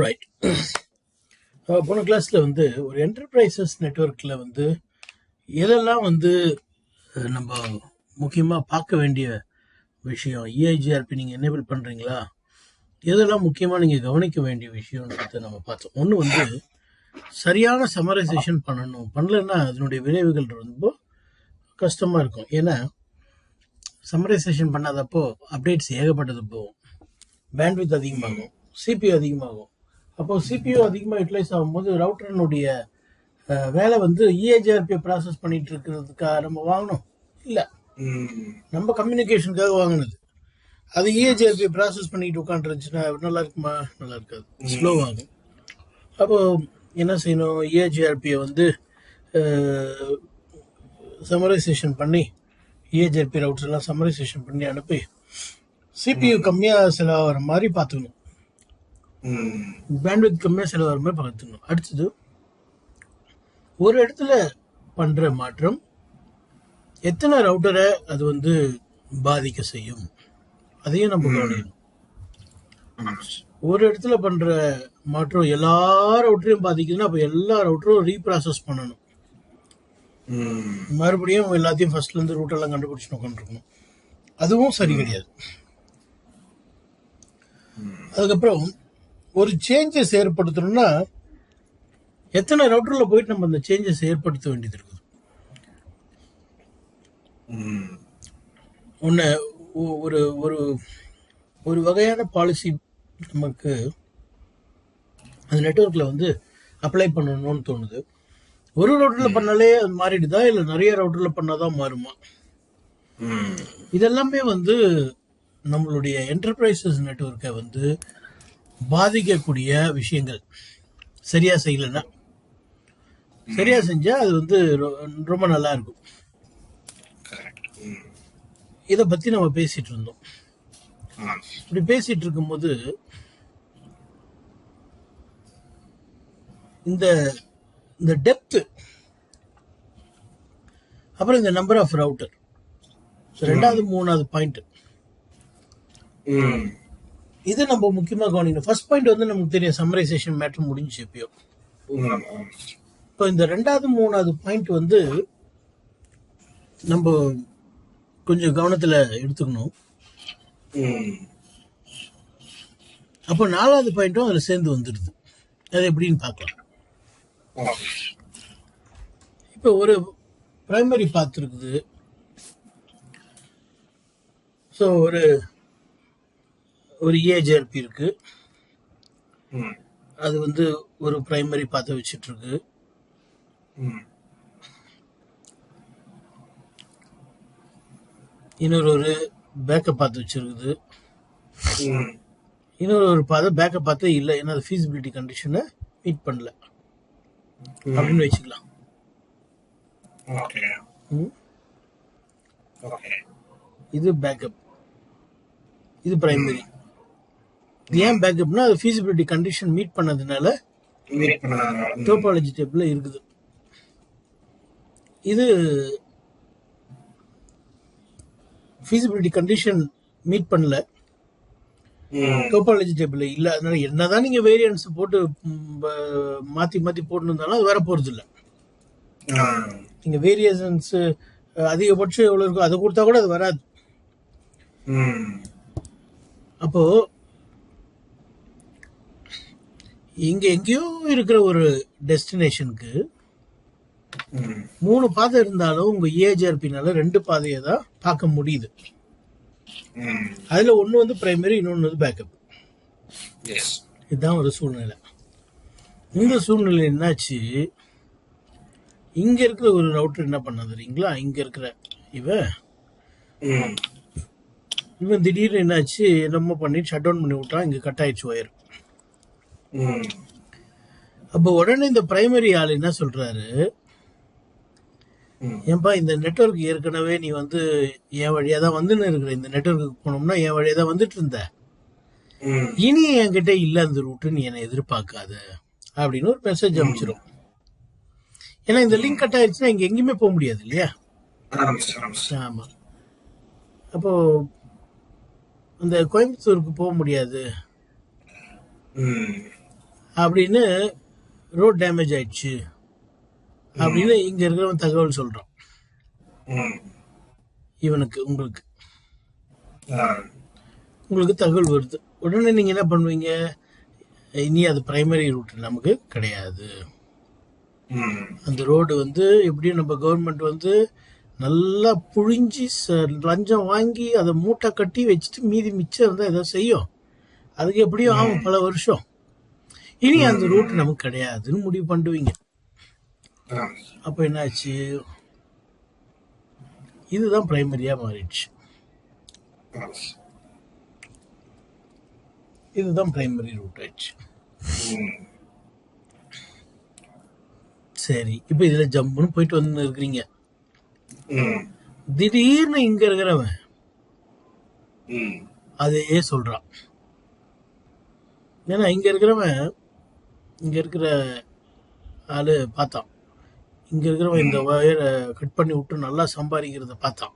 Right. போன கிளாஸில் வந்து ஒரு என்டர்பிரைசஸ் நெட்வொர்க்கில் வந்து எதெல்லாம் வந்து நம்ம முக்கியமாக பார்க்க வேண்டிய விஷயம், இஐஜிஆர்பி நீங்கள் எனேபிள் பண்ணுறீங்களா, எதெல்லாம் முக்கியமாக நீங்கள் கவனிக்க வேண்டிய விஷயம்ன்றத நம்ம பார்த்தோம். ஒன்று வந்து சரியான சமரைசேஷன் பண்ணணும். பண்ணலைன்னா அதனுடைய விளைவுகள் ரொம்ப கஷ்டமாக இருக்கும். ஏன்னா சமரைசேஷன் பண்ணாதப்போ அப்டேட்ஸ் ஏகப்பட்டது போகும், பேண்ட்வித் அதிகமாகும், சிபியூ அதிகமாகும். அப்போ சிபியூ அதிகமாக யூட்டிலைஸ் ஆகும்போது ரவுட்டர்னுடைய வேலை வந்து இஏஜிஆர்பியை ப்ராசஸ் பண்ணிட்டு இருக்கிறதுக்காக நம்ம வாங்கணும் இல்லை, நம்ம கம்யூனிகேஷனுக்காக வாங்கினது. அது இஏஜிஆர்பியை ப்ராசஸ் பண்ணிட்டு உட்காந்துருந்துச்சுன்னா நல்லா இருக்குமா? நல்லா இருக்காது, ஸ்லோவாகும். அப்போ என்ன செய்யணும்? இஏஜிஆர்பியை வந்து சமரைசேஷன் பண்ணி, இஏஜிஆர்பி ரவுட்டர்ஸ் எல்லாம் சமரைசேஷன் பண்ணி அனுப்பி சிபியூ கம்மியாக செலவாகிற மாதிரி பார்த்துக்கணும், பேண்ட்வித் கம்மியாக செலவாகிற மாதிரி பார்த்துக்கணும். அடுத்தது, ஒரு இடத்துல பண்ணுற மாற்றம் எத்தனை ரவுட்டரை அது வந்து பாதிக்க செய்யும், அதையும் நம்ம கவனிக்கணும். ஒரு இடத்துல பண்ணுற மாற்றம் எல்லா ரவுட்டரையும் பாதிக்குதுன்னா அப்போ எல்லா ரவுட்டரும் ரீப்ராசஸ் பண்ணணும், மறுபடியும் எல்லாத்தையும் ஃபர்ஸ்ட்லேருந்து ரூட்டெல்லாம் கண்டுபிடிச்சு உட்காந்துருக்கணும். அதுவும் சரி கிடையாது. அதுக்கப்புறம் ஒரு சேஞ்சஸ் ஏற்படுத்தணும்னா எத்தனை ரவுட்டரில் போயிட்டு நம்ம அந்த சேஞ்சஸ் ஏற்படுத்த வேண்டியது இருக்குது. ஒன்று ஒரு ஒரு ஒரு வகையான பாலிசி நமக்கு அந்த நெட்வொர்க்கில் வந்து அப்ளை பண்ணணும்னு தோணுது. ஒரு ரவுட்டரில் பண்ணாலே அது மாறிடுதா, இல்லை நிறைய ரவுட்டரில் பண்ணாதான் மாறுமா? இதெல்லாமே வந்து நம்மளுடைய என்டர்பிரைசஸ் நெட்வொர்க்கை வந்து பாதிக்கக்கூடிய விஷயங்கள். சரியா செய்யலைன்னா, சரியா செஞ்சா அது வந்து ரொம்ப நல்லா இருக்கும். இதை பத்தி நம்ம பேசிட்டு இருந்தோம். இப்படி பேசிட்டு இருக்கும்போது இந்த இந்த டெப்த், அப்புறம் இந்த நம்பர் ஆஃப் ரவுட்டர், ரெண்டாவது மூணாவது பாயிண்ட், இது நம்ம முக்கியமாக கவனிக்கணும். ஃபர்ஸ்ட் பாயிண்ட் வந்து நமக்கு தெரியும், சம்மரைசேஷன் மேட்டர் முடிஞ்சு எப்பயோ. இப்போ இந்த ரெண்டாவது மூணாவது பாயிண்ட் வந்து நம்ம கொஞ்சம் கவனத்தில் எடுத்துக்கணும். அப்போ நாலாவது பாயிண்ட்டும் அதில் சேர்ந்து வந்துடுது. அது எப்படின்னு பார்க்கலாம். இப்போ ஒரு பிரைமரி பாத் இருக்குது. ஸோ ஒரு இஏஜிஆர்பி இருக்கு, அது வந்து ஒரு பிரைமரி பாத்தை வச்சுட்டு இருக்கு. இன்னொரு பேக்கப் பாத்து வச்சிருக்குது. இன்னொரு பாதை பேக்கப் பார்த்தே இல்லை, ஏன்னா அது ஃபீஸிபிலிட்டி கண்டிஷனை மீட் பண்ணல அப்படின்னு வச்சுக்கலாம். இது பேக்கப், இது பிரைமரி. ஏன் பேக்கப்னா அது ஃபீஸிபிலிட்டி கண்டிஷன் மீட் பண்ணதுனால டோபாலஜி டேபிள்ல இருக்குது. இது ஃபீஸிபிலிட்டி கண்டிஷன் மீட் பண்ணல, டோபாலஜி டேபிள் இல்லை. அதனால என்னதான் நீங்க வேரியன்ஸ் போட்டு மாத்தி மாத்தி போட்டு இருந்தாலும் அது வர போறது இல்லை. நீங்க வேரியன்ஸ் அதிகபட்சம் எவ்வளவு இருக்கோ அதை கொடுத்தா கூட அது வராது. அப்போ இங்க எங்கேயோ இருக்கிற ஒரு டெஸ்டினேஷனுக்கு 3 பாதை இருந்தாலும் உங்க இஏஜிஆர்பினால 2 பாதையை தான் பார்க்க முடியுது. அதுல ஒண்ணு வந்து பிரைமரி, இன்னொன்னு வந்து பேக்கப். இதுதான் ஒரு சூழ்நிலை. இந்த சூழ்நிலை என்னாச்சு, இங்க இருக்கிற ஒரு ரவுட்டர் என்ன பண்ண தெரியுங்களா? இங்க இருக்கிற இவன் திடீர்னு என்னாச்சு, என்னமோ பண்ணி ஷட் டவுன் பண்ணி விட்டான். இங்க கட் ஆயிடுச்சு ஒயர். அப்போ உடனே இந்த பிரைமரி ஆள் என்ன சொல்றாரு, ஏன்பா இந்த நெட்வொர்க் ஏற்கனவே நீ வந்து என் வழியா தான் வந்துன்னு இருக்கிற, இந்த நெட்வொர்க்கு போனோம்னா என் வழியா தான் வந்துட்டு இருந்த, இனி என்கிட்ட இல்ல அந்த ரூட்டு, நீ என்னை எதிர்பார்க்காத அப்படின்னு ஒரு மெசேஜ் அனுப்பிச்சிடும். ஏன்னா இந்த லிங்க் கட் ஆயிடுச்சுன்னா இங்க எங்கேயுமே போக முடியாது இல்லையா? ஆமா. அப்போ அந்த கோயம்புத்தூருக்கு போக முடியாது, அப்படின்னு ரோட் டேமேஜ் ஆயிடுச்சு அப்படின்னு இங்க இருக்கிறவன் தகவல் சொல்றான் இவனுக்கு. உங்களுக்கு தகவல் வருது. உடனே நீங்க என்ன பண்ணுவீங்க? இனி அது பிரைமரி ரூட் நமக்கு கிடையாது. அந்த ரோடு வந்து எப்படியும் நம்ம கவர்மெண்ட் வந்து நல்லா புழிஞ்சி லஞ்சம் வாங்கி அதை மூட்டை கட்டி வச்சுட்டு மீதி மிச்சம் இருந்தால் ஏதோ செய்யும். அதுக்கு எப்படியும் ஆகும் பல வருஷம். இனி அந்த ரூட் நமக்கு கிடையாதுன்னு முடிவு பண்ணுவீங்க. அப்ப என்னாச்சு? இதுதான் பிரைமரியா மாறிடுச்சு. இதுதான் பிரைமரி ரூட் ஆயிடுச்சு. சரி, இப்ப இதுல ஜம்ப்னு போயிட்டு வந்து இருக்கிறீங்க. திடீர்னு இங்க இருக்கிறவன் அதே சொல்றான். ஏன்னா இங்க இருக்கிற ஆளு பார்த்தான். இங்க இருக்கிறவன் இந்த வயரை கட் பண்ணி விட்டு நல்லா சம்பாதிக்கிறத பார்த்தான்.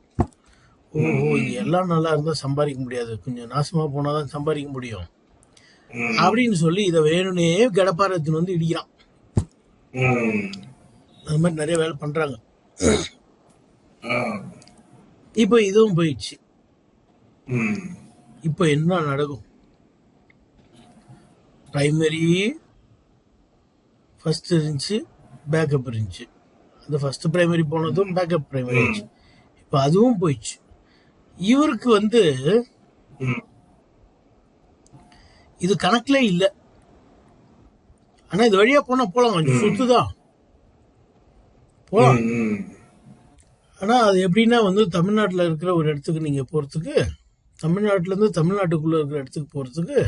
ஓஹோ, இங்க எல்லாம் நல்லா இருந்தா சம்பாதிக்க முடியாது, கொஞ்சம் நாசமா போனாதான் சம்பாதிக்க முடியும் அப்படின்னு சொல்லி இதை வேணும்னே கடப்பாரத்தின் வந்து இடிக்கிறான். அது மாதிரி நிறைய வேலை பண்றாங்க. இப்ப இதுவும் போயிடுச்சு. இப்ப என்ன நடக்கும்? பிரைமரி ஃபர்ஸ்ட் இருந்துச்சு, பேக்கப் இருந்துச்சு. அந்த ஃபர்ஸ்ட் பிரைமரி போனதும் பேக்கப் பிரைமரி ஆச்சு. இப்ப அதுவும் போயிடுச்சு. இவருக்கு வந்து இது கணக்குல இல்ல. ஆனா இது வழியா போனா போலாம், கொஞ்சம் சுத்துதான் போலாம். ஆனா அது எப்படின்னா வந்து தமிழ்நாட்டுல இருக்கிற ஒரு இடத்துக்கு நீங்க போறதுக்கு, தமிழ்நாட்டுல இருந்து தமிழ்நாட்டுக்குள்ள இருக்கிற இடத்துக்கு போறதுக்கு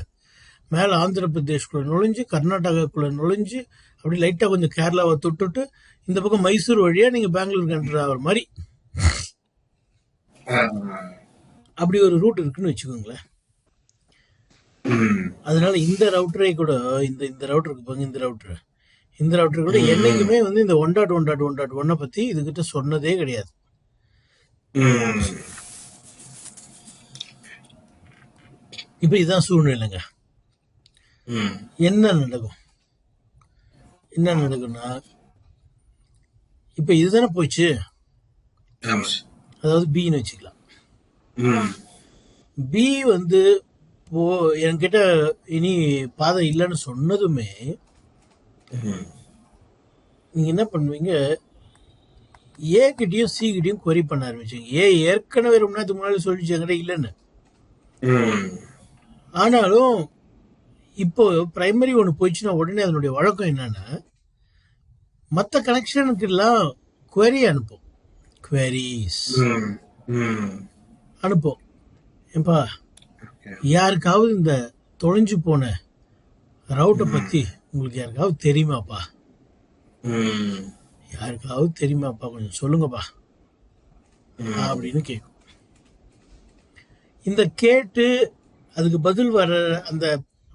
மேல ஆந்திர பிரதேஷ்குள்ள நுழைஞ்சு, கர்நாடகாக்குள்ள நுழைஞ்சு, அப்படி லைட்டா கொஞ்சம் கேரளாவை தொட்டுட்டு இந்த பக்கம் மைசூர் வழியா நீங்க பெங்களூருக்கு என்டர் ஆகிற மாதிரி அப்படி ஒரு ரூட் இருக்குன்னு வச்சுக்கோங்களேன். அதனால இந்த ரவுட்டரை கூட இந்த ரவுட்டர் இருக்கு பாருங்க, இந்த ரவுட்டர் கூட என்னைக்குமே வந்து இந்த 1.1.1.1 பத்தி இதுகிட்ட சொன்னதே கிடையாது. இப்ப இதுதான் சூழ்நிலைங்க. என்ன நடக்கும்னா, இப்ப இதுதானே போயிடுச்சு. அதாவது பின்னு வச்சுக்கலாம். பி வந்து என்கிட்ட இனி பாதை இல்லைன்னு சொன்னதுமே நீங்க என்ன பண்ணுவீங்க? ஏ கிட்டையும் சி கிட்டையும் கொரி பண்ண ஆரம்பிச்சீங்க. ஏ ஏற்கனவே ரொம்ப நேரத்துக்கு முன்னாடி சொல்லிச்சு என்கிட்ட இல்லைன்னு. ஆனாலும் இப்போ பிரைமரி ஒன்று போயிடுச்சுன்னா உடனே அதனுடைய வழக்கம் என்னன்னா, மற்ற கனெக்ஷனுக்கு எல்லாம் குவரி அனுப்பும். குவரிஸ் அனுப்பும். ஏன்பா, யாருக்காவது இந்த தொலைஞ்சு போன ரவுட்டை பத்தி உங்களுக்கு யாருக்காவது தெரியுமாப்பா, கொஞ்சம் சொல்லுங்கப்பா அப்படின்னு கேட்கும். இந்த கேட்டு அதுக்கு பதில் வர அந்த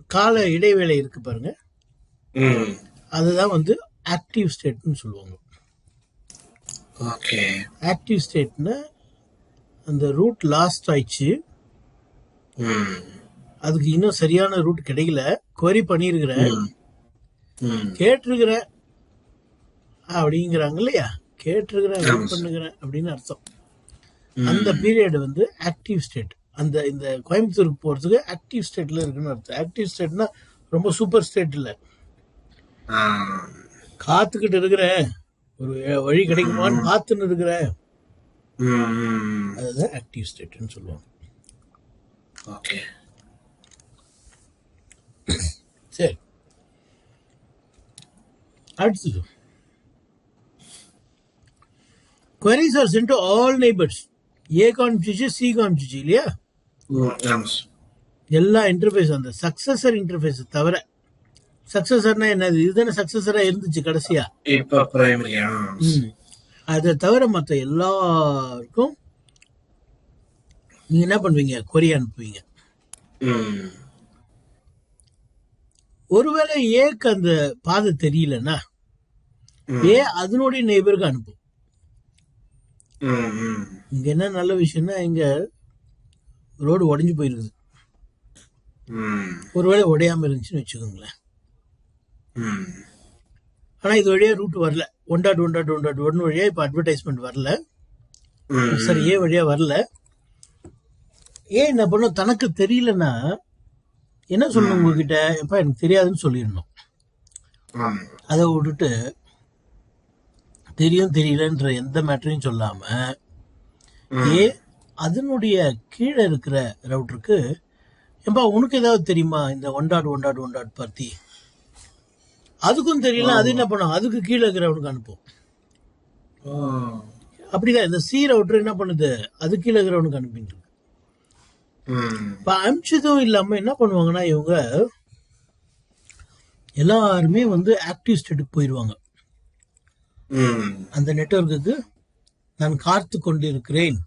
கால இடைவேளை இருக்கு பாருங்க, அதுதான் வந்து ஆக்டிவ் ஸ்டேட்னு சொல்லுவாங்க. ஆக்டிவ் ஸ்டேட்னா அந்த ரூட் லாஸ்ட் ஆயிடுச்சு, அதுக்கு இன்னும் சரியான ரூட் கிடைக்கல, குவரி பண்ணிருக்கிறேன், கேட்டிருக்கிறேன் அப்படிங்கிறாங்க இல்லையா, கேட்டிருக்கிறேன் பண்ணுகிறேன் அப்படின்னு அர்த்தம். அந்த பீரியட் வந்து ஆக்டிவ் ஸ்டேட். அந்த இந்த கோயம்புத்தூருக்கு போறதுக்கு ஆக்டிவ் ஸ்டேட்ல இருக்குன்னு அர்த்தம். ஆக்டிவ் ஸ்டேட்னா ரொம்ப சூப்பர் ஸ்டேட் இல்ல, காத்துக்கிட்டு இருக்கிறேன், ஒரு வழி கிடைக்குமான்னு பார்த்துன்னு இருக்கிறேன், அதுதான் ஆக்டிவ் ஸ்டேட்னு சொல்லுவாங்க. சரி, அடுத்தது queries are sent to all neighbors. A காமிச்சிச்சு, சி காமிச்சிச்சு இல்லையா, எல்லா இன்டர்ஃபேஸ் அந்த சக்சஸர் இன்டர்ஃபேஸ் தவிர. சக்சஸர்னா என்னது? இதுதானே சக்சஸரா இருந்துச்சு கடைசியா. அதை தவிர மற்ற எல்லாருக்கும் நீங்க என்ன பண்ணுவீங்க? கொரி அனுப்புவீங்க. ஒருவேளை ஏக்கு அந்த பாதை தெரியலன்னா ஏ அதனுடைய நெய்பருக்கு அனுப்பும். இங்க என்ன நல்ல விஷயம்னா, இங்க ரோடு உடைஞ்சு போயிருக்குது. ஒருவேளை உடையாம இருந்துச்சுன்னு வச்சுக்கோங்களேன், ம். ஆனால் இது வழியாக ரூட் வரல. 1.1.1.1 வழியாக இப்போ அட்வர்டைஸ்மெண்ட் வரல. ம். சரி, ஏ வழியாக வரல. ஏன் என்ன பண்ணும், தனக்கு தெரியலன்னா என்ன சொல்லணும் உங்ககிட்ட, எப்பா எனக்கு தெரியாதுன்னு சொல்லிடணும். ஆமா. அதை விட்டுட்டு தெரியும் தெரியலன்ற எந்த மேட்டரையும் சொல்லாம ஏ அதனுடைய கீழே இருக்கிற ரவுட்டருக்கு, ஏன்பா உனக்கு ஏதாவது தெரியுமா இந்த 1.1.1 பத்தி, அதுக்கும் தெரியல. அது என்ன பண்ணும், அதுக்கு கீழே இருக்கிறவனுக்கு அனுப்பும். அப்படிதான் இந்த சி ரவுட்டர் என்ன பண்ணுது, அது கீழே இருக்கிறவனுக்கு அனுப்பிட்டு. இப்ப அனுப்பிச்சதும் இல்லாம என்ன பண்ணுவாங்கன்னா, இவங்க எல்லாருமே வந்து ஆக்டிவ் ஸ்டேட்டுக்கு போயிடுவாங்க. அந்த நெட்வொர்க்குக்கு நான் காத்து கொண்டிருக்கிறேன்.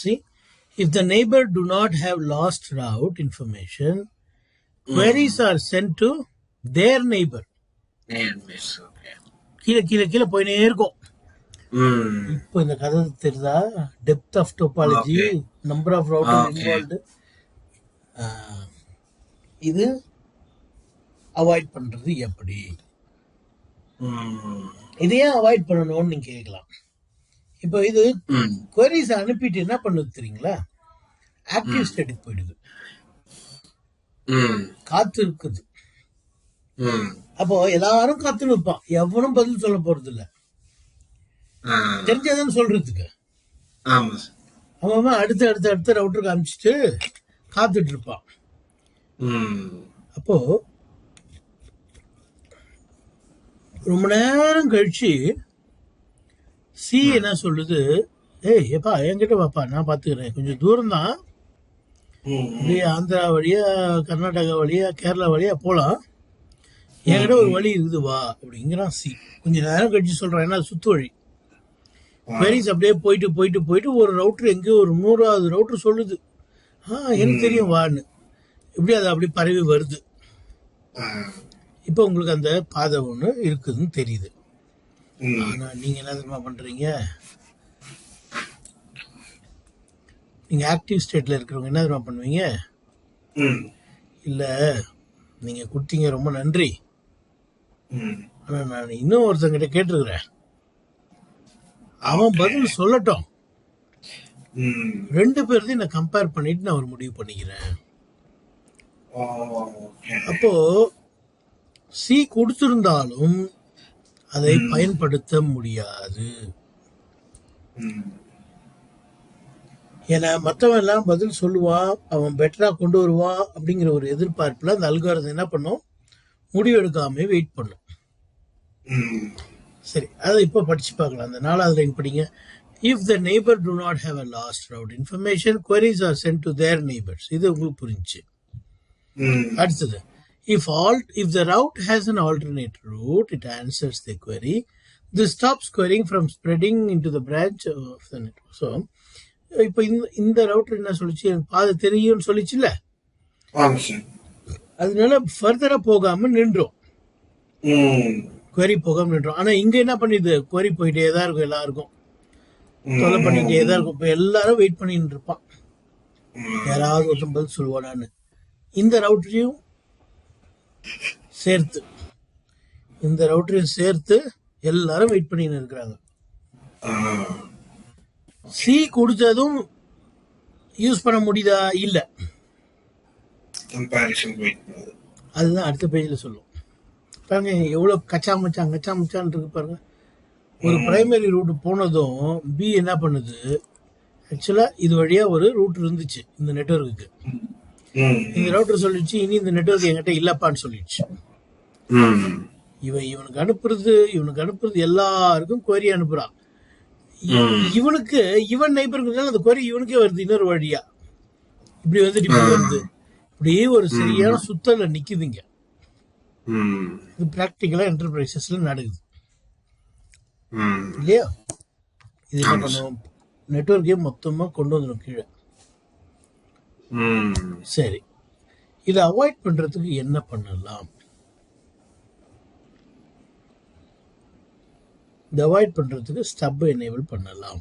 See, if the neighbor do not have lost route information, queries are sent to their neighbor. கீழே கீழே கீழே போயினே இருக்கும். இப்போ இந்த கதை தெரியுதா, depth of topology, number of router involved. இது அவாய்ட் பண்றது எப்படி, இதையே அவாய்ட் பண்ணணும்னு நீங்க கேட்கலாம். இப்போ இது queries அனுப்பிட்டு என்ன பண்ணுது தெரியுங்களா, ஆக்டிவ் ஸ்டேட்டுக்கு போயிடுது, காத்து இருக்குது. அப்போ எல்லாரும் காத்து நிற்பான், எவனும் பதில் சொல்ல போறது இல்ல, தெரிஞ்சதுன்னு சொல்றதுக்கு. அவன் அடுத்த அடுத்த அடுத்த ரவுட்டருக்கு அனுப்பிச்சிட்டு காத்துட்டு இருப்பான். அப்போ ரொம்ப நேரம் கழிச்சு சி என்ன சொல்லுது, ஏய் எப்பா என்கிட்ட வாப்பா, நான் பாத்துக்கிறேன், கொஞ்சம் தூரம் தான், அப்படியே ஆந்திரா வழியா கர்நாடகா வழியா கேரளா வழியா போலாம், என்கிட்ட ஒரு வழி இருக்குது வா அப்படிங்கிறான் சி. கொஞ்ச நேரம் கழிச்சு சொல்றான், ஏன்னா சுத்து வழி. குவரிஸ் அப்படியே போயிட்டு போயிட்டு போயிட்டு ஒரு ரவுட்டர் எங்கேயோ ஒரு 100வது ரவுட்டர் சொல்லுது, எனக்கு தெரியும் வான்னு. இப்படி அது அப்படி பரவி வருது. இப்போ உங்களுக்கு அந்த பாதை ஒன்று இருக்குதுன்னு தெரியுது. ஆனா நீங்க என்ன தெரியுமா பண்றீங்க, நீங்க ஆக்டிவ் ஸ்டேட்ல இருக்கிறவங்க என்ன தெரியுமா பண்ணுவீங்க, இல்ல நீங்க கொடுத்தீங்க ரொம்ப நன்றி, ஆனா நான் இன்னும் ஒருத்தங்கிட்ட கேட்டிருக்கிறேன், அவன் பதில் சொல்லட்டும், 2 பேர்த்தையும் நான் கம்பேர் பண்ணிட்டு நான் ஒரு முடிவு பண்ணிக்கிறேன். அப்போ சி கொடுத்திருந்தாலும் அதை பயன்படுத்த முடியாது. ஏன்னா மற்றவன் எல்லாம் பதில் சொல்லுவான், அவன் பெட்டரா கொண்டு வருவான் அப்படிங்கிற ஒரு எதிர்பார்ப்புல அந்த அல்காரிதம் என்ன பண்ணும், முடிவு எடுக்காம வெயிட் பண்ணும். சரி, அதை இப்போ படிச்சு பார்க்கலாம். அந்த 4வது லைன் படிங்க. If the neighbour do not have a lost route information, queries are sent to their neighbors. இது உங்களுக்கு புரிஞ்சு. அடுத்தது, if the route has an alternate route, it answers the query. This stops querying from spreading into the branch of the network. So இப்போ இந்த router என்ன சொல்லிச்சு, பாதை தெரியும்னு சொல்லிச்சுல்ல, அதனால ஃபர்தரா போகாம நின்றோம், query போகாம நின்றோம். ஆனா இங்க என்ன பண்ணிது, query போயிட்டே தான் இருக்கும், எல்லாருக்கும் தொலை பண்ணிட்டே தான் இருக்கும். இப்போ எல்லாரும் வெயிட் பண்ணிட்டு இருப்பான், யாராவது ஒருத்தன் பதில் சொல்லுவானான்னு. இந்த ரவுட்டரையும் சேர்த்து எல்லாரும் வெயிட் பண்ணிட்டு இருக்கிறாங்க. சி கொடுத்ததும் யூஸ் பண்ண முடியுதா, இல்ல, அதுதான் அடுத்த பேஜ்ல சொல்லும். பாருங்க எவ்வளவு கச்சா மச்சான் இருக்கு பாருங்க. ஒரு பிரைமரி ரூட் போனதும் பி என்ன பண்ணுது, ஆக்சுவலா இது வழியா ஒரு ரூட் இருந்துச்சு இந்த நெட்வொர்க்குக்கு. இந்த ரவுட்டர் சொல்லிடுச்சு, இனி இந்த நெட்வொர்க் என்கிட்ட இல்லப்பான்னு சொல்லிடுச்சு. இவனுக்கு அனுப்புறது எல்லாருக்கும் query அனுப்புறான். இவன் நெய்பருக்கு அந்த query இவனுக்கே வருது இன்னொரு வழியா, இப்படி வந்துட்டு இப்படி வருது, இப்படியே ஒரு சரியான சுத்தல நிக்குதுங்க. இது பிராக்டிகலா என்டர்பிரைசஸ்ல நடக்குது இல்லையா? இது என்ன பண்ணுவோம், நெட்வொர்க்கே மொத்தமா கொண்டு வந்துடும் கீழே. சரி, இதை அவாய்ட் பண்றதுக்கு என்ன பண்ணலாம்? இதை அவாய்ட் பண்றதுக்கு ஸ்டப் எனேபிள் பண்ணலாம்.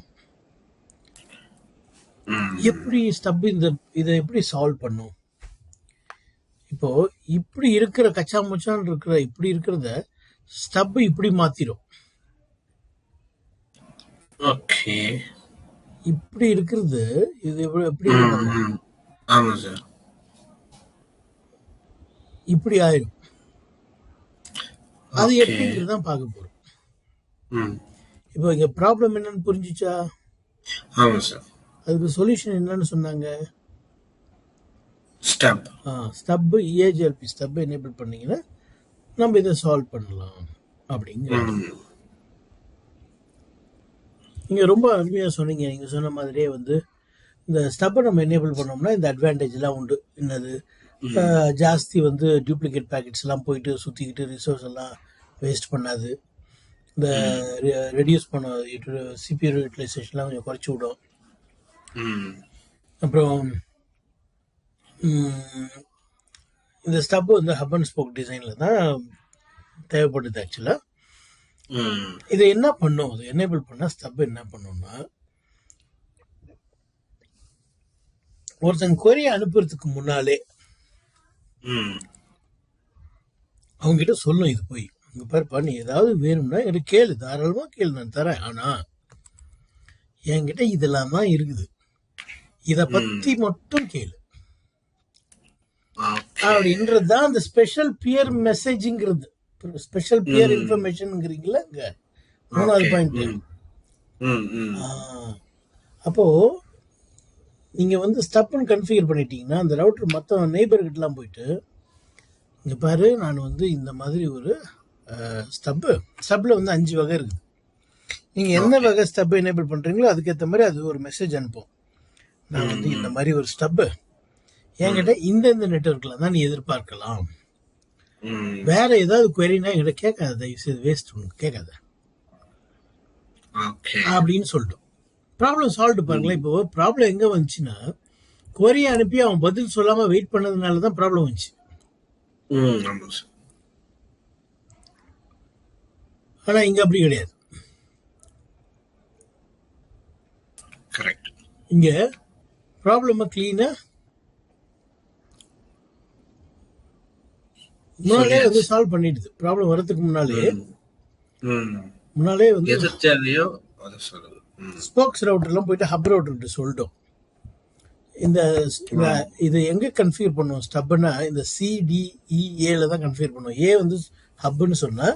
எப்படி ஸ்டப் இதை எப்படி சால்வ் பண்ணும்? இப்ப இப்போ இப்படி இருக்கிற கச்சா முச்சான் இருக்கிற இப்படி இருக்கிறத ஸ்டப் இப்படி மாத்திரும். ஓகே. இப்படி இருக்கிறது இது எப்படி ம் இருக்கும்? ம் ஆமா சார். இப்படி ஆயிரும். அது ஓகே. எப்படிங்கிறது தான் பார்க்க போறோம். ம் இப்போ இங்க ப்ராப்ளம் என்னன்னு புரிஞ்சுச்சா? ஆமா சார். அதுக்கு சொல்யூஷன் என்னன்னு சொன்னாங்க? ஸ்டப். ஸ்டப் இஏஜிஎல்பி ஸ்டப் எனேபிள் பண்ணீங்கன்னா நம்ம இதை சால்வ் பண்ணலாம் அப்படிங்கிறாங்க. ம் நீங்க ரொம்ப அருமையா சொன்னீங்க. நீங்க சொன்ன மாதிரியே வந்து இந்த ஸ்டப்பை நம்ம எனேபிள் பண்ணோம்னா இந்த அட்வான்டேஜ் எல்லாம் உண்டு. என்னது, ஜாஸ்தி வந்து டூப்ளிகேட் பேக்கெட்ஸ் எல்லாம் போயிட்டு சுத்திக்கிட்டு ரிசோர்ஸ் எல்லாம் வேஸ்ட் பண்ணாது. இந்த ரெடியூஸ் பண்ண சிபியூ யூட்டிலைசேஷன்லாம் கொஞ்சம் குறைச்சி விடும். ம் அப்புறம் இந்த ஸ்டப் வந்து ஹப் அண்ட் ஸ்போக் டிசைன்ல தான் தேவைப்படுது ஆக்சுவலா. ம் இதை என்ன பண்ணும், அது எனேபிள் பண்ணா ஸ்டப் என்ன பண்ணும்னா, ஒருத்தன் கொரிய அனுப்புறதுக்கு முன்னாலே ம் அவங்க கிட்ட சொல்லும். இது போய் இங்க பாருப்பா, நீ ஏதாவது வேணும்னா எனக்கு கேளு, தாராளமா கேளு, நான் தரேன். ஆனா என்கிட்ட இதெல்லாம் தான் இருக்குது, இத பத்தி மட்டும் கேளு ஓகே. அப்படின்றதுதான் அந்த ஸ்பெஷல் பியர் மெசேஜ்ங்கிறது. ஸ்பெஷல் பியர் இன்ஃபர்மேஷன்ங்கிறீங்களா இங்க மூணாவது பாயிண்ட். ம் ம் அப்போ நீங்க வந்து ஸ்டப்னு கன்ஃபிகர் பண்ணிட்டீங்கன்னா அந்த ரவுட்டர் மற்ற நெய்பர்கிட்டலாம் போயிட்டு, இங்க பாரு நான் வந்து இந்த மாதிரி ஒரு ஸ்டப்ல வந்து 5 வகை இருக்குது, நீங்க என்ன வகை ஸ்டப் எனேபிள் பண்றீங்களோ அதுக்கேற்ற மாதிரி அது ஒரு மெசேஜ் அனுப்பும். நான் வந்து இந்த மாதிரி ஒரு ஸ்டப் என்கிட்ட இந்த நெட்வொர்க்ல தான் நீ எதிர்பார்க்கலாம். ம் வேற ஏதாவது குவரினா என்கிட்ட கேட்காத, தயவு செய்து வேஸ்ட் உனக்கு கேட்காத ஓகே. அப்படின்னு சொல்லிட்டோம். ப்ராப்ளம் சால்வ் பாருங்களேன். இப்போ ப்ராப்ளம் எங்க வந்துச்சுன்னா, கொரியை அனுப்பி அவன் பதில் சொல்லாம வெயிட் பண்ணதுனால தான் ப்ராப்ளம் வந்துச்சு. ம் ஆமா சார். ஆனா இங்க அப்படி கிடையாது. கரெக்ட். இங்க ப்ராப்ளம் கிளீனா முன்னாலே வந்து சால்வ் பண்ணிடுது. ப்ராப்ளம் வரதுக்கு முன்னாலே வந்து எது தேவையோ அதை சொல்லுங்க. ஸ்போக்ஸ் ரவுட்டர்லாம் போயிட்டு ஹப் ரவுட்டர்கிட்ட சொல்லிட்டோம். இது எங்க கன்ஃபிகர் பண்ணுவோம் ஸ்டப்னா, இந்த சிடிஇஏல தான் கன்ஃபிகர் பண்ணுவோம். ஏ வந்து ஹப்னு சொன்னா,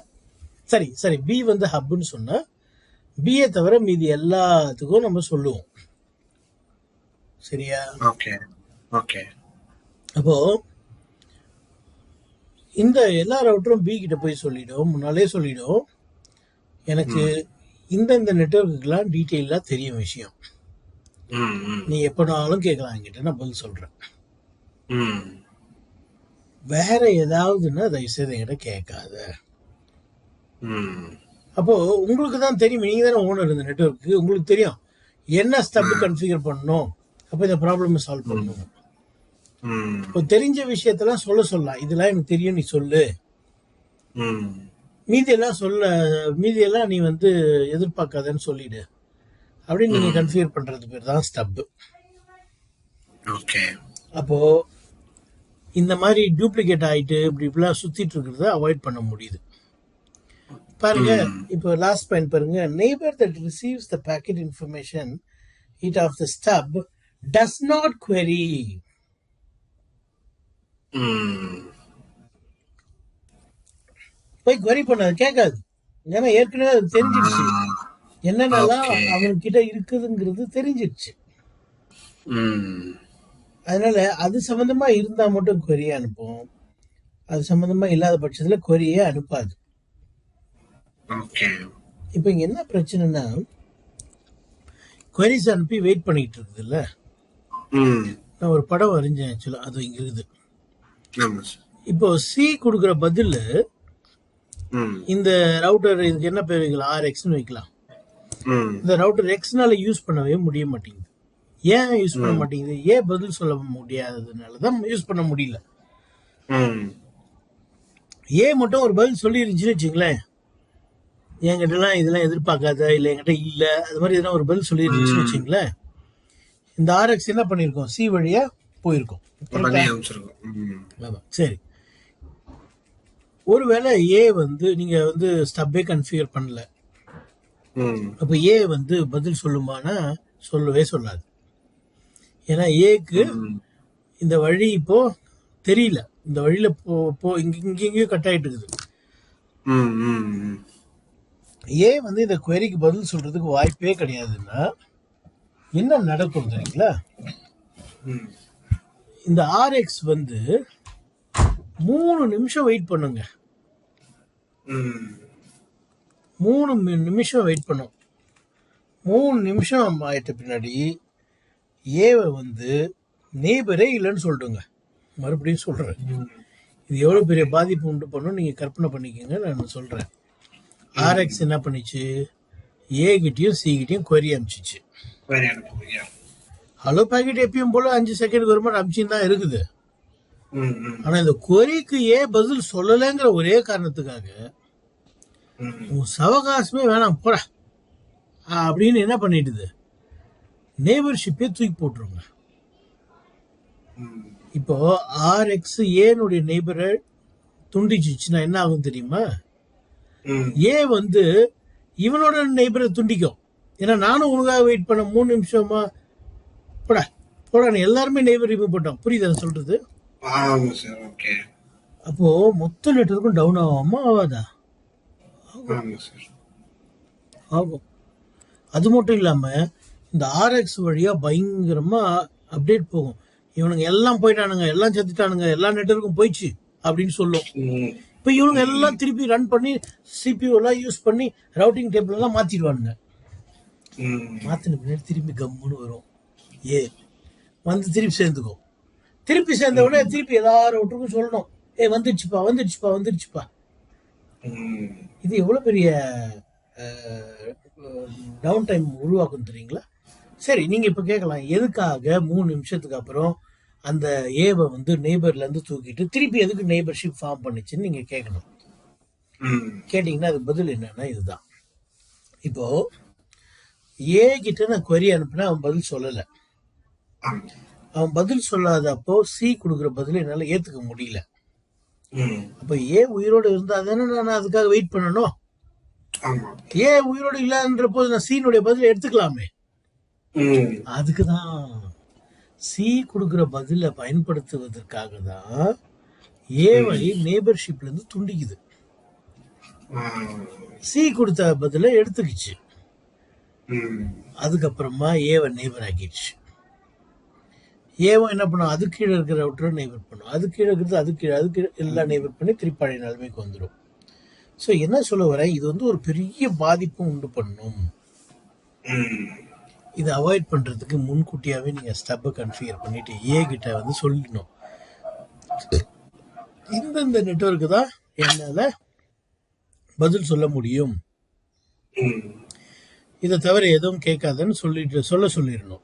சரி பி வந்து ஹப்னு சொன்னா, பிஏ தவிர மீதி எல்லாத்துக்கும் நம்ம சொல்லுவோம். சரியா? Okay okay. அப்போ இந்த எல்லா ரவுட்டரும் பி கிட்ட போய் சொல்லிடும், முன்னாலே சொல்லிடும், எனக்கு இந்த நெட்வொர்க்குலாம் டீட்டெயிலா தெரியும் விஷயம், நீ எப்பனாலும் கேட்கலாம் என்கிட்ட, நான் பதில் சொல்றேன். வேற ஏதாவதுன்னா தயவுசெய்து என்கிட்ட கேட்காத. அப்போ உங்களுக்கு தான் தெரியும், நீங்க தானே ஓனர் இந்த நெட்வொர்க்கு, உங்களுக்கு தெரியும் என்ன ஸ்டெப் கன்ஃபிகர் பண்ணணும், அப்போ இந்த ப்ராப்ளம் சால்வ் பண்ணணும். இப்போ தெரிஞ்ச விஷயத்தெல்லாம் சொல்லலாம், இதெல்லாம் எனக்கு தெரியும் நீ சொல்லு, மீதியெல்லாம் நீ வந்து எதிர்பார்க்காதன்னு சொல்லிடு அப்படின்னு நீங்க கன்ஃபிகர் பண்றது பேர் தான் ஸ்டப். ஓகே. அப்போ இந்த மாதிரி டூப்ளிகேட் ஆயிட்டு இப்படிலாம் சுத்திட்டு இருக்கிறத அவாய்ட் பண்ண முடியுது. பாருங்க, இப்போ லாஸ்ட் பாயிண்ட் பாருங்க, neighbour that receives the packet information it of the stub does not query. போய் query பண்ணாது, கேட்காது. ஏன்னா ஏற்கனவே அது தெரிஞ்சிடுச்சு, என்னென்னலாம் அவன்கிட்ட இருக்குதுங்கிறது தெரிஞ்சிடுச்சு. அதனால அது சம்பந்தமா இருந்தா மட்டும் query அனுப்பும், அது சம்பந்தமா இல்லாத பட்சத்துல query-யே அனுப்பாது. இப்ப இங்க என்ன பிரச்சனைனா, queries அனுப்பி வெயிட் பண்ணிட்டு இருக்குது இல்ல. நான் ஒரு படம் வரைஞ்சேன் ஆக்சுவலா, அது இங்க இருக்குது. இப்போ சி கொடுக்குற பதில் இந்த ரவுட்டர், இதுக்கு என்ன பேர் வைக்கலாம், RX-னு வைக்கலாம். இந்த ரவுட்டர் எக்ஸ்னால யூஸ் பண்ணவே முடிய மாட்டேங்குது. ஏன் யூஸ் பண்ண மாட்டேங்குது? ஏன் பதில் சொல்ல முடியாததுனாலதான் யூஸ் பண்ண முடியல. ஏ மட்டும் ஒரு பதில் சொல்லி இருந்துச்சுன்னு வச்சுங்களேன், என்கிட்டலாம் இதெல்லாம் எதிர்பார்க்காத, இல்லை என்கிட்ட இல்லை, அது மாதிரி எதனா ஒரு பதில் சொல்லி இருந்துச்சுன்னு வச்சுங்களேன், இந்த RX என்ன பண்ணிருக்கோம், சி வழியா போயிருக்கோம். சரி, ஒருவேளை ஏ வந்து நீங்க வந்து ஸ்டப்பே கன்ஃபிகர் பண்ணல, ம் அப்ப ஏ வந்து பதில் சொல்லுமானா சொல்லவே சொல்லாது. ஏன்னா ஏக்கு ம் இந்த வழி இப்போ தெரியல, இந்த வழியில இங்கேயும் கட் ஆயிட்டு இருக்குது. ம் ம் ஏ வந்து இந்த queryக்கு பதில் சொல்றதுக்கு வாய்ப்பே கிடையாதுன்னா என்ன நடக்கும் தெரியுங்களா? ம் இந்த ஆர்எக்ஸ் வந்து 3 நிமிஷம் வெயிட் பண்ணுங்க. ம் 3 நிமிஷம் வெயிட் பண்ணும். 3 நிமிஷம் ஆயிட்ட பின்னாடி ஏவை வந்து நெய்பரே இல்லைன்னு சொல்லிட்டுங்க. மறுபடியும் சொல்றேன், இது எவ்வளவு பெரிய பாதிப்பு உண்டு பண்ணும் நீங்க கற்பனை பண்ணிக்கோங்க. நான் சொல்றேன், ஆர்எக்ஸ் என்ன பண்ணிச்சு, ஏ கிட்டயும் சி கிட்டயும் query அனுப்பிச்சிச்சு. very அனுப்புங்க. ஹலோ பாக்கெட் எப்பயும் போல 5 செகண்ட் ஒரு மாதிரி அனுப்பிச்சுன்னு தான் இருக்குது. ம் ம் ஆனா இந்த queryக்கு ஏ பதில் சொல்லலைங்கிற ஒரே காரணத்துக்காக ம் உன் சவகாசமே வேணாம் போடா அப்படின்னு என்ன பண்ணிடுது, நெய்பர்ஷிப்பே தூக்கி போட்டுருங்க. ம் இப்போ ஆர்எக்ஸ் ஏனுடைய நெய்பரை துண்டிச்சிச்சுன்னா என்ன ஆகும் தெரியுமா? ம் ஏ வந்து இவனோட நெய்பரை துண்டிக்கும். ஏன்னா நானும் உனக்காக வெயிட் பண்ண 3 நிமிஷமா போடா போடா எல்லாருமே நெய்பர் ரிமூவ் போட்டோம். புரியுதா நான் சொல்றது? ஆமா சார். ஓகே. அப்போ மொத்த நெட்வொர்க்கும் டவுன் ஆகாமா ஆகாதா? ஆமா சார். ஆகும். அது மட்டும் இல்லாம இந்த ஆர்எக்ஸ் வழியா பயங்கரமா அப்டேட் போகும். இவனுங்க எல்லாம் போயிட்டானுங்க, எல்லாம் செத்துட்டானுங்க, எல்லா நெட்வொர்க்கும் போயிடுச்சு அப்படின்னு சொல்லும். ம் இப்போ இவனுங்க எல்லாம் திருப்பி ரன் பண்ணி சிபியூ எல்லாம் யூஸ் பண்ணி ரவுட்டிங் டேபிள் எல்லாம் மாத்திடுவானுங்க. ம் மாத்தின பின்னாடி திரும்பி கம்முன்னு வரும். ஏ வந்து திருப்பி சேர்ந்துக்கும். திருப்பி சேர்ந்த உடனே திருப்பி எல்லாரும் விட்டுருக்கும் சொல்லணும், ஏ வந்துடுச்சுப்பா வந்துடுச்சுப்பா வந்துடுச்சுப்பா. ம் இது எவ்வளவு பெரிய டவுன் டைம் உருவாக்கும் தெரியுங்களா? சரி, நீங்க இப்ப கேட்கலாம், எதுக்காக 3 நிமிஷத்துக்கு அப்புறம் அந்த ஏவை வந்து நெய்பர்ல இருந்து தூக்கிட்டு திருப்பி எதுக்கு நெய்பர்ஷிப் ஃபார்ம் பண்ணுச்சுன்னு நீங்க கேட்கணும். ம் கேட்டீங்கன்னா அது பதில் என்னன்னா இதுதான். இப்போ ஏ கிட்ட நான் query அனுப்புனா அவன் பதில் சொல்லல. ஆமா. அவன் பதில் சொல்லாதப்போ சி கொடுக்குற பதில் என்னால ஏத்துக்க முடியல. ம் அப்ப ஏ உயிரோடு இருந்தா தானே நான் அதுக்காக வெயிட் பண்ணணும். ஆமா. ஏ உயிரோடு இல்லைன்ற போது நான் சீனுடைய பதிலை எடுத்துக்கலாமே. ம் அதுக்குதான் சி கொடுக்குற பதிலை பயன்படுத்துவதற்காக தான் ஏவை நெய்பர்ஷிப்ல இருந்து துண்டிக்குது. ஆ. சி கொடுத்த பதிலை எடுத்துக்கிச்சு. ம் அதுக்கப்புறமா ஏவை நெய்பர் ஆக்கிடுச்சு. ஏவும் என்ன பண்ணும், அது கீழே இருக்கிற ரவுட்டரை நெய்பர் பண்ணும், அது கீழே இருக்கிறது அது கீழே எல்லாம் நெய்பர் பண்ணி திருப்பி பழைய நிலைமைக்கு வந்துடும். ஸோ என்ன சொல்ல வரேன், இது வந்து ஒரு பெரிய பாதிப்பும் உண்டு பண்ணும். ம் இதை அவாய்ட் பண்றதுக்கு முன்கூட்டியாவே நீங்க ஸ்டப்பை கன்ஃபிகர் பண்ணிட்டு ஏ கிட்ட வந்து சொல்லிடணும், இந்த நெட்வொர்க்கு தான் என்னால பதில் சொல்ல முடியும், ம் இதை தவிர எதுவும் கேட்காதன்னு சொல்லிடணும்.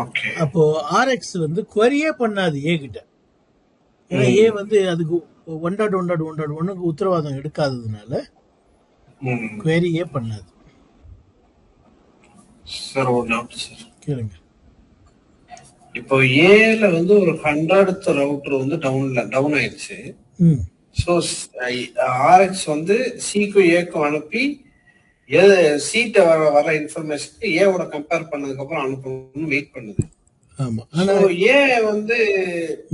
ஓகே. அப்போ ஆர்எக்ஸ் வந்து queryயே பண்ணாது ஏ கிட்ட. ஏன்னா ஏ வந்து அதுக்கு 1.1.1.1க்கு உத்தரவாதம் எடுக்காததுனால ம் queryயே பண்ணாது. சார் ஒரு டவுட் சார். கேளுங்க. இப்போ ஏல வந்து ஒரு 100th ரவுட்டர் வந்து டவுன் ஆயிடுச்சு. ம் ஸோ ஆர்எக்ஸ் வந்து சிக்கும் ஏக்கும் அனுப்பி சீட்டை வர இன்ஃபர்மேஷன் ஏவோட கம்பேர் பண்ணதுக்கு அப்புறம் அனுப்பணும்னு வெயிட் பண்ணுது. ஆமா. ஆனா ஏ வந்து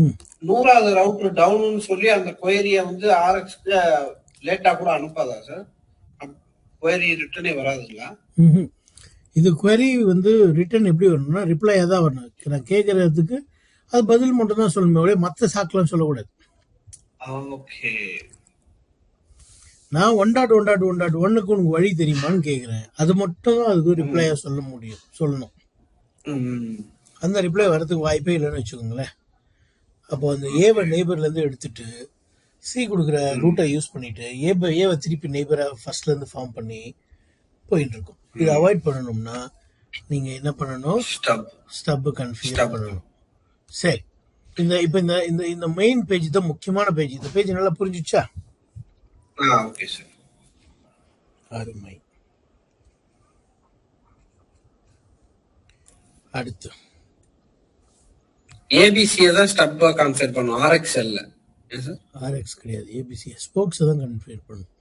ம் 100வது ரவுட்டர் டவுன்னு சொல்லி அந்த கொயரிய வந்து ஆர்எக்ஸ்க்கு லேட்டா கூட அனுப்பாதா சார்? கொயரி ரிட்டர்னே வராதுங்களா? ம்ஹும். இது query வந்து ரிட்டர்ன் எப்படி வரணும்னா ரிப்ளையாக தான் வரணும். நான் கேட்கறதுக்கு அது பதில் மட்டும் தான் சொல்லணுமே ஒழிய மற்ற சாக்கெல்லாம் சொல்லக்கூடாது. ஓகே. நான் 1.1.1.1க்கு உனக்கு வழி தெரியுமான்னு கேட்குறேன், அது மட்டும் தான் அதுக்கு ரிப்ளையாக சொல்லணும். ம் அந்த ரிப்ளை வரதுக்கு வாய்ப்பே இல்லைன்னு வச்சுக்கோங்களேன். அப்போ அந்த ஏவை நெய்பர்லேருந்து எடுத்துட்டு சி கொடுக்குற ரூட்டை யூஸ் பண்ணிட்டு ஏவை திருப்பி நெய்பரை ஃபர்ஸ்ட்லேருந்து ஃபார்ம் பண்ணி போயிட்டு இருக்கும். இதை அவாய்ட் பண்ணணும்னா நீங்க என்ன பண்ணணும், ஸ்டப் கன்ஃபிகர் பண்ணணும். சரி, இப்போ இந்த மெயின் பேஜ் தான் முக்கியமான பேஜ். இந்த பேஜ் நல்லா புரிஞ்சுச்சா? Okay sir. அருமை. அடுத்து ஏபிசியை தான் ஸ்டப்பா கான்செப்ட் பண்ணும், ஆர்எக்ஸ்எல்ல எஸ் சார். ஆர்எக்ஸ் கிடையாது, ஏபிசி ஸ்போக்ஸ் தான் கன்ஃபிகர் பண்ணும்.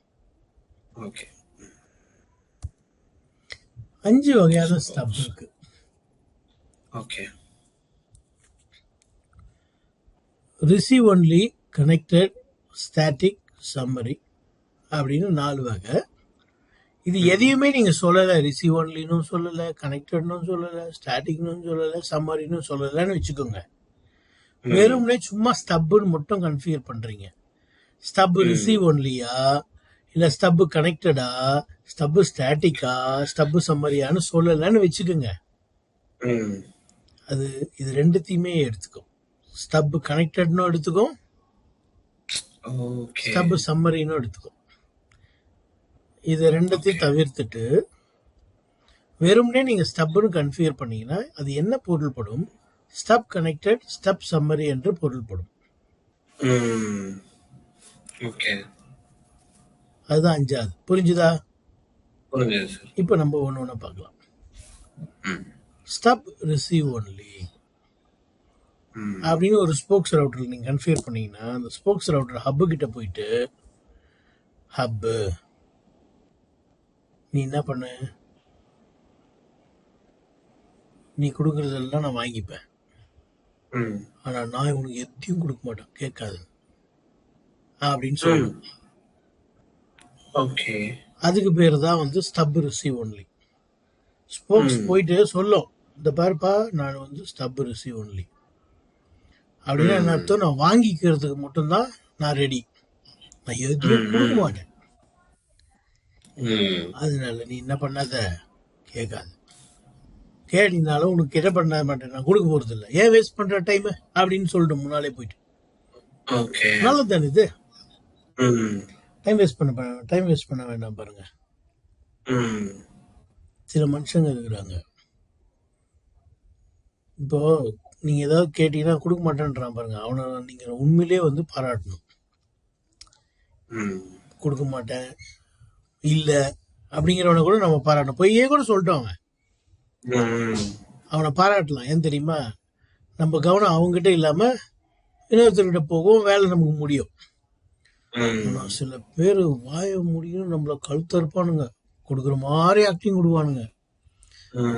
ஓகே. 5 வகையான ஸ்டப் இருக்கு. Okay. Receive only, connected, static, summary அப்படின்னு 4 வகை. இது எதையுமே நீங்க சொல்லலை, ரிசீவ் ஒன்லின்னு சொல்லலை, கனெக்டட்னு சொல்லலை, ஸ்டாட்டிக்னு சொல்லலை, சம்மரின்னு சொல்லலைன்னு வச்சுக்கோங்க. வெறும்னே சும்மா ஸ்டப்புன்னு மட்டும் கன்ஃபிகர் பண்றீங்க. ஸ்டப் ரிசீவ் ஒன்லியா, இல்ல ஸ்டப் கனெக்டடா, ஸ்டப் ஸ்டாட்டிக்கா, ஸ்டப் சம்மரியான்னு சொல்லலைன்னு வச்சுக்கோங்க. அது இது ரெண்டுத்தையுமே எடுத்துக்கும். ஸ்டப் கனெக்டட்னு எடுத்துக்கும், ஸ்டப் சம்மரின்னு எடுத்துக்கும். இது ரெண்டுத்தையும் தவிர்த்துட்டு வெறும்னே நீங்க ஸ்டப்னு கன்ஃபிகர் பண்ணீங்கன்னா அது என்ன பொருள்படும்? ஸ்டப் கனெக்டட், ஸ்டப் சம்மரி என்று பொருள்படும். அதுதான் 5வது. புரிஞ்சுதா? இப்ப நம்ம ஒண்ணு ஒண்ணு பார்க்கலாம். ஸ்டப் ரிசீவ் ஒன்லி அப்படின்னு ஒரு ஸ்போக்ஸ் ரவுட்டர் நீங்க கன்ஃபிகர் பண்ணீங்கன்னா அந்த ஸ்போக்ஸ் ரவுட்டர் ஹப்பு கிட்ட போயிட்டு, ஹப்பு நீ என்ன பண்ண, நீ கொடுக்கறதெல்லாம் நான் வாங்கிப்பேன், ஆனா நான் உனக்கு எதையும் கொடுக்க மாட்டேன், கேட்காது அப்படின்னு சொல்லணும். அதுக்கு பேர் தான் வந்து ஸ்டப் ரிசீவ் ஒன்லி. ஸ்போக்ஸ் போயிட்டு சொல்லும், இந்த பாருப்பா நான் வந்து ஸ்டப் ரிசீவ் ஒன்லி அப்படின்னா என்ன அர்த்தம்? நான் வாங்கிக்கிறதுக்கு மட்டும்தான் நான் ரெடி, நான் எதுவும் கொடுக்க மாட்டேன். அதனால நீ என்ன பண்ணாத, கேட்காது. கேட்டினாலும் உனக்கு என்ன பண்ண மாட்டேன், நான் கொடுக்க போறது இல்லை, ஏன் வேஸ்ட் பண்ற டைம் அப்படின்னு சொல்லிட்டு முன்னாலே போயிட்டு. நல்லது தானே இது? டைம் வேஸ்ட் பண்ண வேண்டாம். பாருங்க, சில மனுஷங்க இருக்கிறாங்க, இப்போ நீங்க ஏதாவது கேட்டீங்கன்னா கொடுக்க மாட்டேன்றான் பாருங்க, அவனை நீங்க உண்மையிலேயே வந்து பாராட்டணும். கொடுக்க மாட்டேன் இல்ல அப்படிங்கிறவனை கூட நம்ம பாராட்டணும். பொய்யே கூட சொல்லிட்டோம், அவனை பாராட்டலாம். ஏன் தெரியுமா? நம்ம கவனம் அவங்ககிட்ட இல்லாம இன்னொருத்தர்கிட்ட போகும், வேலை நமக்கு முடியும். ஆனா சில பேர் வாய முடியும் நம்மள கழுத்தறுப்பானுங்க, கொடுக்குற மாதிரி ஆக்டிங் விடுவானுங்க,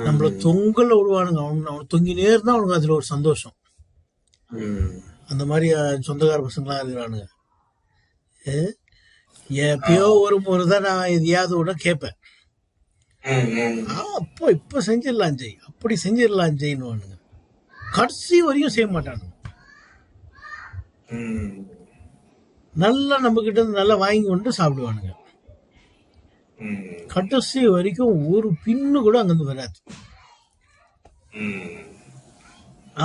நம்மள தொங்கல விடுவானுங்க. அவன் தொங்கினே இருந்தா அவனுக்கு அதுல ஒரு சந்தோஷம். அந்த மாதிரி சொந்தக்கார பசங்களா இருக்கிறானுங்க. எப்பயோ ஒரு முறைதான் நான் எதையாவது ஒண்ணு கேட்பேன், அப்போ இப்ப செஞ்சிடலாம் ஜெய், அப்படி செஞ்சிடலாம் ஜெயின்னு கடைசி வரையும் செய்ய மாட்டானுங்க. நல்லா நம்ம கிட்ட இருந்து நல்லா வாங்கி கொண்டு சாப்பிடுவானுங்க. கடைசி வரைக்கும் ஒரு பின்னு கூட அங்கிருந்து வராது.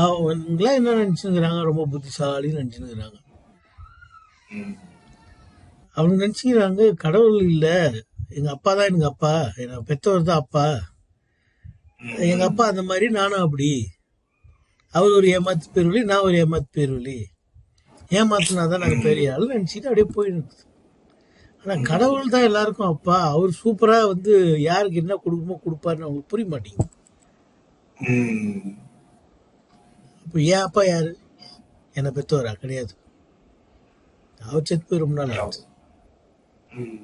அவங்களாம் என்ன நினைச்சுக்கிறாங்க, ரொம்ப புத்திசாலின்னு நினைச்சுக்கிறாங்க. அவங்க நினைச்சுக்கிறாங்க கடவுள் இல்ல, எங்க அப்பா தான் எனக்கு அப்பா, என் பெற்றவர் தான் அப்பா, எங்க அப்பா அந்த மாதிரி நானும் அப்படி, அவர் ஒரு ஏமாத்து பேர்வழி, நான் ஒரு ஏமாத்து பேர்வழி, ஏமாத்துனாதான் நாங்க பெரிய ஆள் நினைச்சிட்டு அப்படியே போயிடுது. ஆனா கடவுள் தான் எல்லாருக்கும் அப்பா, அவர் சூப்பரா வந்து யாருக்கு என்ன கொடுக்குமோ கொடுப்பாருன்னு அவங்களுக்கு புரிய மாட்டேங்குது. அப்ப ஏன் அப்பா யாரு? என்னை பெற்றவரா? கிடையாது, அவர் செத்து போய் ரொம்ப நாள் ஆச்சு.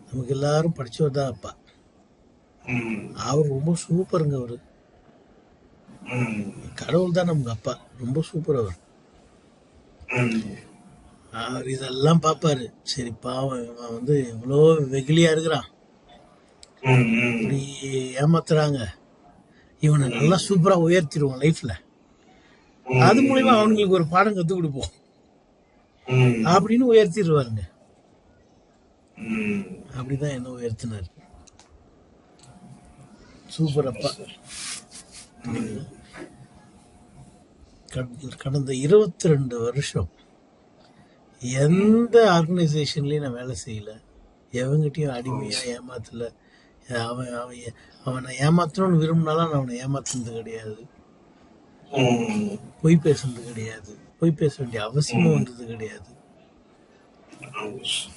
நமக்கு எல்லாரும் படிச்சவர் தான் அப்பா. அவர் ரொம்ப சூப்பருங்க. அவரு கடவுள் தான் நமக்கு அப்பா, ரொம்ப சூப்பர் அவர். அவர் இதெல்லாம் பாப்பாரு. சரி பாவம் இவன் வந்து இவ்வளோ வெகுளியா இருக்கிறான், இப்படி ஏமாத்துறாங்க, இவனை நல்லா சூப்பரா உயர்த்திடுவோம் லைஃப்ல, அது மூலமா அவனுங்களுக்கு ஒரு பாடம் கத்து கொடுப்போம் அப்படின்னு உயர்த்திடுவாருங்க. அப்படிதான் என்ன உயர்த்தினார். சூப்பர் அப்பா. கடந்த 22 வருஷம் எந்த ஆர்கனைசேஷன்லயும் நான் வேலை செய்யல, எவங்கிட்டையும் அடிமையா ஏமாத்தல. அவனை ஏமாத்தணும்னு விரும்பினாலும் நான் அவனை ஏமாத்துனது கிடையாது, பொய் பேசுனது கிடையாது, பொய் பேச வேண்டிய அவசியமும் வந்தது கிடையாது.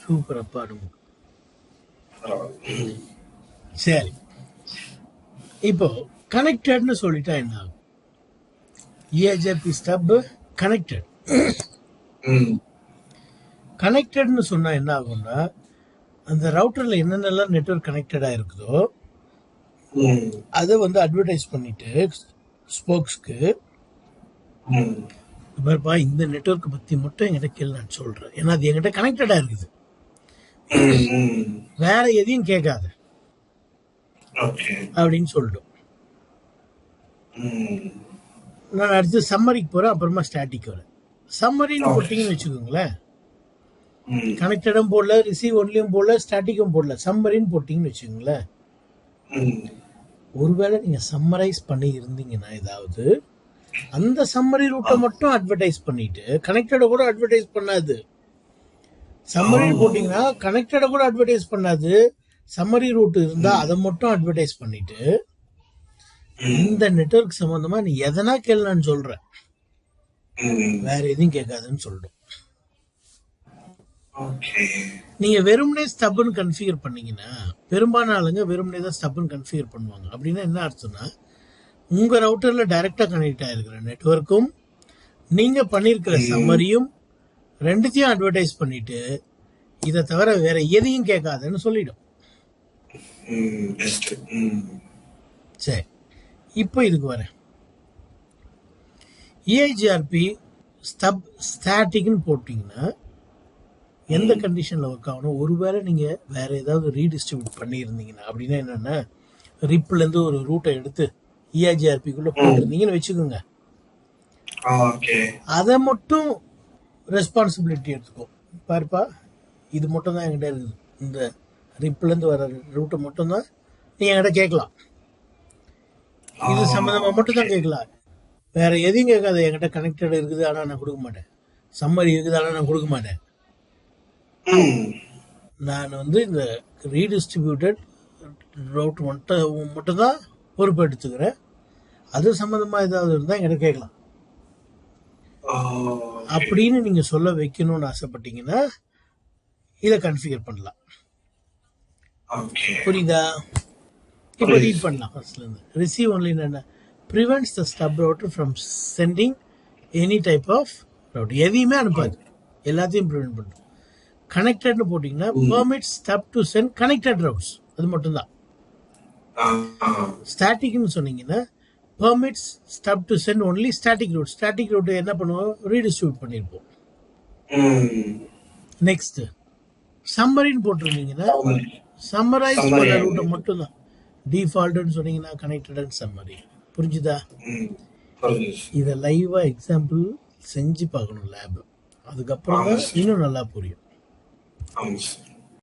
சூப்பர் அப்பா. சரி, இப்போ கனெக்டட்னு சொல்லிட்டா என்ன ஆகும்? EIJP stub connected. கனெக்டட்னு சொன்னா என்ன ஆகும்னா, அந்த ரவுட்டர்ல என்னென்னலாம் நெட்வொர்க் கனெக்டடா இருக்குதோ ம், அதை வந்து அட்வர்டைஸ் பண்ணிட்டு ஸ்போக்ஸ்க்கு, ம், பாருப்பா இந்த நெட்வொர்க் பத்தி மட்டும் என்கிட்ட கேள்வி நான் சொல்றேன், ஏன்னா அது என்கிட்ட கனெக்டடா இருக்குது, ம், ம். வேற எதையும் கேட்காத ஓகே. அப்படின்னு சொல்லிடும். ம். நான் அடுத்து சம்மரிக்கு போறேன், அப்புறமா ஸ்டாட்டிக் வரேன். சம்மரின்னு ஓகே. போட்டிங்கன்னு வச்சுக்கோங்களேன், ம், கனெக்டடும் போடல, ரிசீவ் ஒன்லியும் போடல, ஸ்டாட்டிக்கும் போடல, சம்மரின்னு போட்டிங்கன்னு வச்சுக்கோங்களேன். ம். ஒருவேளை நீங்க சம்மரைஸ் பண்ணி இருந்தீங்கன்னா ஏதாவது, அந்த சம்மரி ரூட்டை மட்டும் அட்வர்டைஸ் பண்ணிட்டு கனெக்டட கூட அட்வர்டைஸ் பண்ணாது. சம்மரி போட்டீங்கன்னா கனெக்டட கூட அட்வர்டைஸ் பண்ணாது, சம்மரி ரூட் இருந்தா அதை மட்டும் அட்வர்டைஸ் பண்ணிட்டு, இந்த நெட்வொர்க் சம்பந்தமா நீ எதனா கேள்னான்னு சொல்ற, ம். வேற எதையும் கேட்காதுன்னு சொல்லிடும். ஓகே. நீங்க வெறுமனே ஸ்டப்னு கன்ஃபிகர் பண்ணீங்கன்னா, பெரும்பாலான ஆளுங்க வெறுமனே தான் ஸ்டப்னு கன்ஃபிகர் பண்ணுவாங்க. அப்படின்னா என்ன அர்த்தம்னா, உங்க ரவுட்டர்ல டைரக்டா கனெக்ட் ஆயிருக்கிற நெட்வொர்க்கும் நீங்க பண்ணிருக்கிற சம்மரியும் ரெண்டுத்தையும் அட்வர்டைஸ் பண்ணிட்டு, இதை தவிர வேற எதையும் கேட்காதுன்னு சொல்லிடும். ம், பெஸ்ட். ம். சரி, இப்போ இதுக்கு வரேன். இஐஜிஆர்பி ஸ்டப் ஸ்டாட்டிக்னு போட்டிங்கன்னா எந்த கண்டிஷனில் ஒர்க் ஆகணும்? ஒருவேளை நீங்கள் வேற ஏதாவது ரீடிஸ்ட்ரிபியூட் பண்ணியிருந்தீங்கன்னா, அப்படின்னா என்னென்னா, ரிப்லேருந்து ஒரு ரூட்டை எடுத்து இஐஜிஆர்பிக்குள்ளே போட்டிருந்தீங்கன்னு வச்சுக்கோங்க, ஓகே. அதை மட்டும் ரெஸ்பான்சிபிலிட்டி எடுத்துக்கோ. பாருப்பா, இது மட்டும் தான் என்கிட்ட இருக்குது, இந்த ரிப்லேருந்து வர ரூட்டை மட்டும்தான் நீ என்கிட்ட கேட்கலாம், இது சம்மந்தமாக மட்டும் தான் கேட்கலாம், வேற எதையும் கேட்காது. என்கிட்ட கனெக்டட் இருக்குது ஆனால் நான் கொடுக்க மாட்டேன், சம்மரி இருக்குது ஆனால் நான் கொடுக்க மாட்டேன். நான் வந்து இந்த ரீடிஸ்ட்ரிபியூட்டட் ரவுட் மட்டும் தான் பொறுப்பு எடுத்துக்கிறேன், அது சம்மந்தமாக ஏதாவது இருந்தால் என்கிட்ட கேட்கலாம் அப்படின்னு நீங்கள் சொல்ல வைக்கணும்னு ஆசைப்பட்டீங்கன்னா இதை கன்ஃபிகர் பண்ணலாம். புரியுதா? இப்போ ரீட் பண்ணலாம் ஃபர்ஸ்ட்லேருந்து. ரிசீவ் ஒன்லி என்ன, prevents the stub router from sending any type of route, எதையுமே அனுப்பாது, எல்லாத்தையும் ப்ரிவென்ட் பண்ணும். கனெக்டட்னு போட்டிங்கன்னா permits stub to send connected routes, அது மட்டும்தான். ஸ்டாட்டிக்னு சொன்னீங்கன்னா permits stub to send only static route, static route என்ன பண்ணுவோம், ரீடிஸ்ட்ரிபியூட் பண்ணியிருப்போம். நெக்ஸ்ட் சம்மரின்னு போட்டிருந்தீங்கன்னா சம்மரைஸ் பண்ண ரூட்டை மட்டும்தான். டிஃபால்ட்னு சொன்னீங்கன்னா கனெக்டட் அண்ட் சம்மரி. புரிஞ்சுதா? இதை லைவா எக்ஸாம்பிள் செஞ்சு பார்க்கணும் லேப், அதுக்கப்புறம் தான் இன்னும் நல்லா புரியும்.